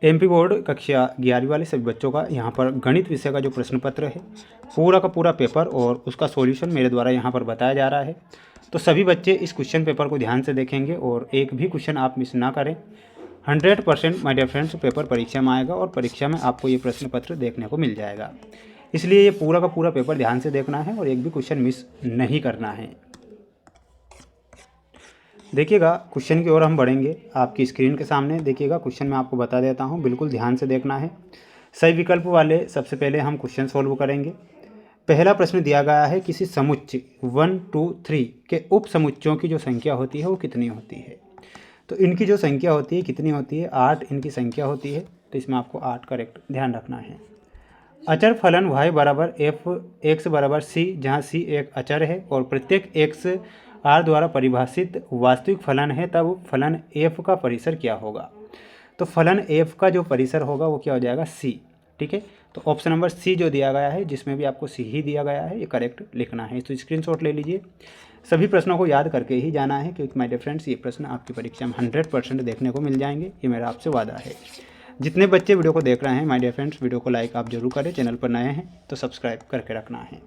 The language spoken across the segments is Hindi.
एमपी बोर्ड कक्षा 11वीं वाले सभी बच्चों का यहाँ पर गणित विषय का जो प्रश्न पत्र है पूरा का पूरा पेपर और उसका सॉल्यूशन मेरे द्वारा यहाँ पर बताया जा रहा है। तो सभी बच्चे इस क्वेश्चन पेपर को ध्यान से देखेंगे और एक भी क्वेश्चन आप मिस ना करें। 100% माय डियर फ्रेंड्स पेपर परीक्षा में आएगा और परीक्षा में आपको ये प्रश्न पत्र देखने को मिल जाएगा। इसलिए ये पूरा का पूरा पेपर ध्यान से देखना है और एक भी क्वेश्चन मिस नहीं करना है। देखिएगा क्वेश्चन की ओर हम बढ़ेंगे। आपकी स्क्रीन के सामने देखिएगा क्वेश्चन मैं आपको बता देता हूँ, बिल्कुल ध्यान से देखना है। सही विकल्प वाले सबसे पहले हम क्वेश्चन सॉल्व करेंगे। पहला प्रश्न दिया गया है किसी समुच्चय 1, 2, 3 के उप समुच्चयों की जो संख्या होती है वो कितनी होती है। तो इनकी जो संख्या होती है कितनी होती है, 8 इनकी संख्या होती है। तो इसमें आपको 8 करेक्ट ध्यान रखना है। अचर फलन y बराबर एफ एक्स बराबर सी, जहाँ सी एक अचर है और प्रत्येक एक्स आर द्वारा परिभाषित वास्तविक फलन है, तब फलन एफ का परिसर क्या होगा। तो फलन एफ का जो परिसर होगा वो क्या हो जाएगा, सी। ठीक है, तो ऑप्शन नंबर सी जो दिया गया है, जिसमें भी आपको सी ही दिया गया है, ये करेक्ट लिखना है। तो स्क्रीनशॉट ले लीजिए। सभी प्रश्नों को याद करके ही जाना है, क्योंकि माय डियर फ्रेंड्स ये प्रश्न आपकी परीक्षा में 100% देखने को मिल जाएंगे, ये मेरा आपसे वादा है। जितने बच्चे वीडियो को देख रहे हैं माय डियर फ्रेंड्स, वीडियो को लाइक आप जरूर करें। चैनल पर नए हैं तो सब्सक्राइब करके रखना है।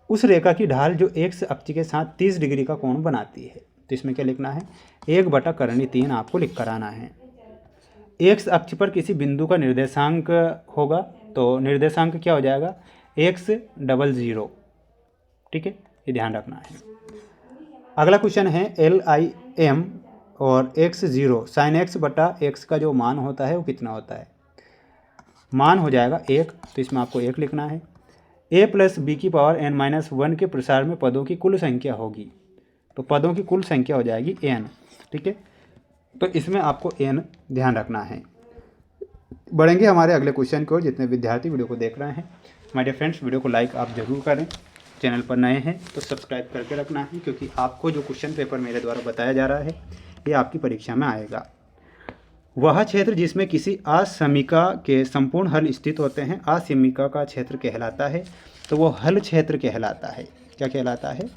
उस रेखा की ढाल जो एक्स अक्ष के साथ 30 डिग्री का कोण बनाती है। तो इसमें क्या लिखना है, 1/3 आपको लिख कर आना है। एक्स अक्ष पर किसी बिंदु का निर्देशांक होगा, तो निर्देशांक क्या हो जाएगा, x00। ठीक है, ये ध्यान रखना है। अगला क्वेश्चन है LIM और x0 sin x/x का जो मान होता है वो कितना होता है। मान हो जाएगा 1, तो इसमें आपको 1 लिखना है। a + b⁻n-1 के प्रसार में पदों की कुल संख्या होगी, तो पदों की कुल संख्या हो जाएगी n। ठीक है, तो इसमें आपको n ध्यान रखना है। बढ़ेंगे हमारे अगले क्वेश्चन की ओर। जितने विद्यार्थी वीडियो को देख रहे हैं माय डियर फ्रेंड्स, वीडियो को लाइक आप जरूर करें। चैनल पर नए हैं तो सब्सक्राइब करके रखना है, क्योंकि आपको जो क्वेश्चन पेपर मेरे द्वारा बताया जा रहा है ये आपकी परीक्षा में आएगा। वह क्षेत्र जिसमें किसी असमीका के संपूर्ण हल स्थित होते हैं असमीका का क्षेत्र कहलाता है, तो वो हल क्षेत्र कहलाता है। क्या कहलाता है,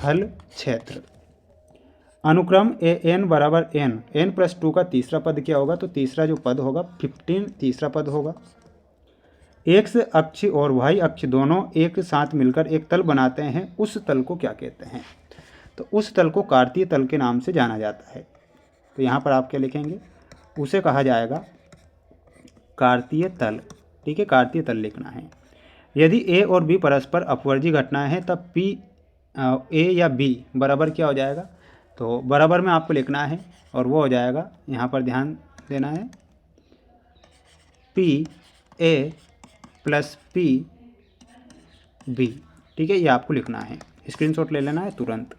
हल क्षेत्र। अनुक्रम an बराबर n+2 का तीसरा पद क्या होगा, तो तीसरा जो पद होगा 15 तीसरा पद होगा। एक्स अक्ष और वाई अक्ष दोनों एक साथ मिलकर एक तल बनाते हैं, उस तल को क्या कहते हैं। तो उस तल को कार्तीय तल के नाम से जाना जाता है। तो यहाँ पर आप क्या लिखेंगे, उसे कहा जाएगा कार्तीय तल। ठीक है, कार्तीय तल लिखना है। यदि ए और बी परस्पर अपवर्जी घटनाएं हैं तब पी ए या बी बराबर क्या हो जाएगा, तो बराबर में आपको लिखना है और वो हो जाएगा, यहाँ पर ध्यान देना है, पी ए + पी बी। ठीक है, ये आपको लिखना है, स्क्रीनशॉट ले लेना है तुरंत।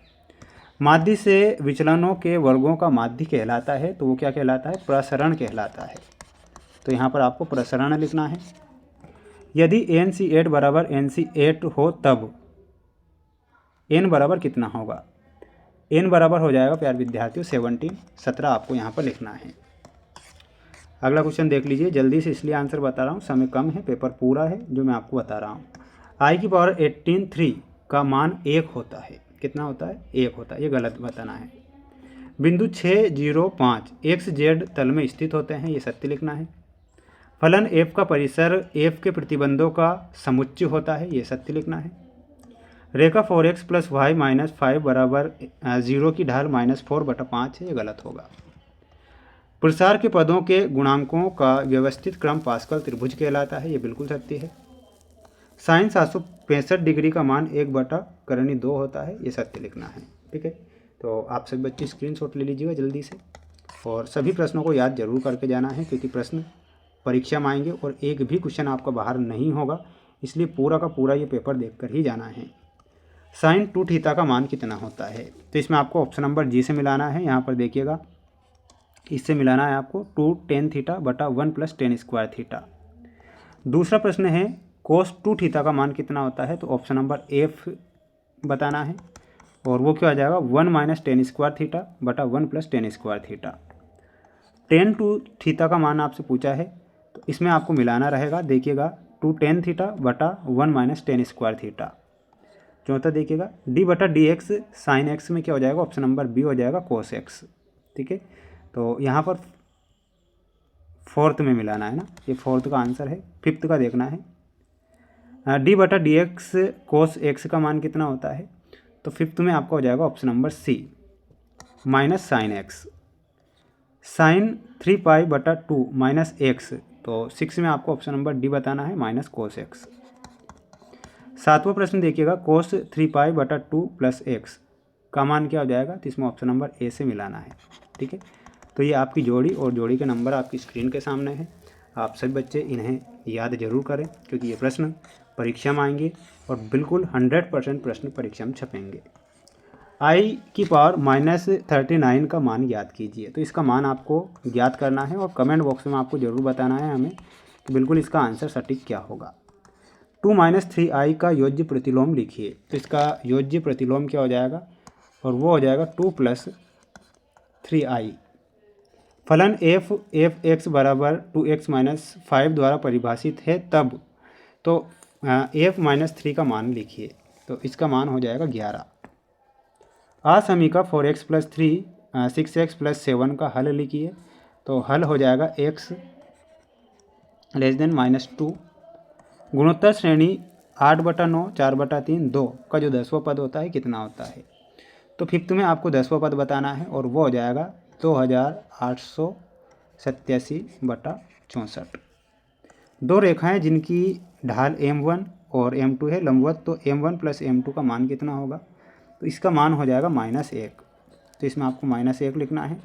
माध्य से विचलनों के वर्गों का माध्य कहलाता है, तो वो क्या कहलाता है, प्रसरण कहलाता है। तो यहाँ पर आपको प्रसरण लिखना है। यदि NC8 बराबर NC8 हो तब n बराबर कितना होगा, n बराबर हो जाएगा प्यार विद्यार्थियों 17 आपको यहाँ पर लिखना है। अगला क्वेश्चन देख लीजिए जल्दी से, इसलिए आंसर बता रहा हूँ, समय कम है, पेपर पूरा है जो मैं आपको बता रहा हूँ। i⁻18 का मान 1 होता है। कितना होता है, 1 होता है, ये गलत बताना है। बिंदु 605 XZ तल में स्थित होते हैं, ये सत्य लिखना है। फलन f का परिसर f के प्रतिबंधों का समुच्चय होता है, ये सत्य लिखना है। रेखा 4x + y - 5 बराबर 0 की ढाल -4/5 है, ये गलत होगा। प्रसार के पदों के गुणांकों का व्यवस्थित क्रम पास्कल त्रिभुज कहलाता है, ये बिल्कुल सत्य है। साइन 765 डिग्री का मान 1/2 होता है, ये सत्य लिखना है। ठीक है, तो आप सभी बच्चे स्क्रीनशॉट ले लीजिएगा जल्दी से और सभी प्रश्नों को याद जरूर करके जाना है, क्योंकि प्रश्न परीक्षा में आएंगे और एक भी क्वेश्चन आपका बाहर नहीं होगा, इसलिए पूरा का पूरा ये पेपर देख कर ही जाना है। साइन 2θ का मान कितना होता है, तो इसमें आपको ऑप्शन नंबर जी से मिलाना है। यहाँ पर देखिएगा, इससे मिलाना है आपको 2tan θ/1 + tan²θ। दूसरा प्रश्न है cos 2θ का मान कितना होता है, तो ऑप्शन नंबर F बताना है और वो क्या आ जाएगा, 1 - tan²θ/1 + tan²θ। tan 2θ का मान आपसे पूछा है, तो इसमें आपको मिलाना रहेगा। देखिएगा 2tan θ/1 - tan²θ। चौथा देखिएगा d/dx sin x में क्या हो जाएगा, ऑप्शन नंबर बी हो जाएगा cos x। ठीक है, तो यहाँ पर फोर्थ में मिलाना है ना, ये फोर्थ का आंसर है। फिफ्थ का देखना है, डी बटा डी एक्स कोस एक्स का मान कितना होता है? तो फिफ्थ में आपका हो जाएगा option number C, minus sine x. Sine 3π/2 minus x, तो 6 में आपको ऑप्शन नंबर डी बताना है, माइनस कोस एक्स। सातवां प्रश्न देखिएगा, कोस 3π/2 प्लस एक्स का मान क्या हो जाएगा? तो इसमें ऑप्शन नंबर ए से मिलाना है। ठीक है, तो ये आपकी जोड़ी और जोड़ी के नंबर आपकी स्क्रीन के सामने है। आप सभी बच्चे इन्हें याद जरूर करें, क्योंकि ये प्रश्न परीक्षा में आएंगे और बिल्कुल 100% प्रश्न परीक्षा में छपेंगे। आई की पावर -39 का मान ज्ञात कीजिए। तो इसका मान आपको ज्ञात करना है और कमेंट बॉक्स में आपको ज़रूर बताना है हमें कि बिल्कुल इसका आंसर सटीक क्या होगा। 2 - 3i का योज्य प्रतिलोम लिखिए। तो इसका योज्य प्रतिलोम क्या हो जाएगा? और वो हो जाएगा 2 + 3i। फलन f x बराबर 2x - 5 द्वारा परिभाषित है तब, तो f - 3 का मान लिखिए। तो इसका मान हो जाएगा 11। असमीका 4x + 3 6x + 7 का हल लिखिए। तो हल हो जाएगा x < -2। गुणोत्तर श्रेणी 8/9 4/3 2 का जो 10वां पद होता है कितना होता है? तो फिफ्थ में आपको 10वां पद बताना है और वो हो जाएगा 2887/64। दो रेखाएं जिनकी ढाल m1 और m2 है लंबवत, तो m1 + m2 का मान कितना होगा? तो इसका मान हो जाएगा -1। तो इसमें आपको -1 लिखना है।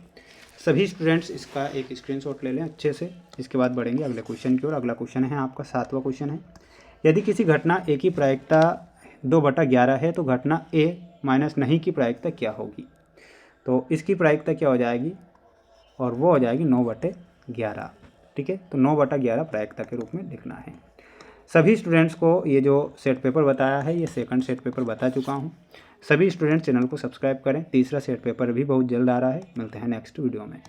सभी स्टूडेंट्स इसका एक स्क्रीनशॉट ले लें अच्छे से। इसके बाद बढ़ेंगे अगले क्वेश्चन की ओर। अगला क्वेश्चन है आपका 7वां क्वेश्चन है, यदि किसी घटना ए की प्रायिकता 2/11 है तो घटना ए माइनस नहीं की प्रायिकता क्या होगी? तो इसकी प्रायिकता क्या हो जाएगी? और वो हो जाएगी 9/11। ठीक है, तो 9/11 प्रायिकता के रूप में लिखना है। सभी स्टूडेंट्स को ये जो सेट पेपर बताया है ये सेकंड सेट पेपर बता चुका हूँ। सभी स्टूडेंट्स चैनल को सब्सक्राइब करें। तीसरा सेट पेपर भी बहुत जल्द आ रहा है। मिलते हैं नेक्स्ट वीडियो में।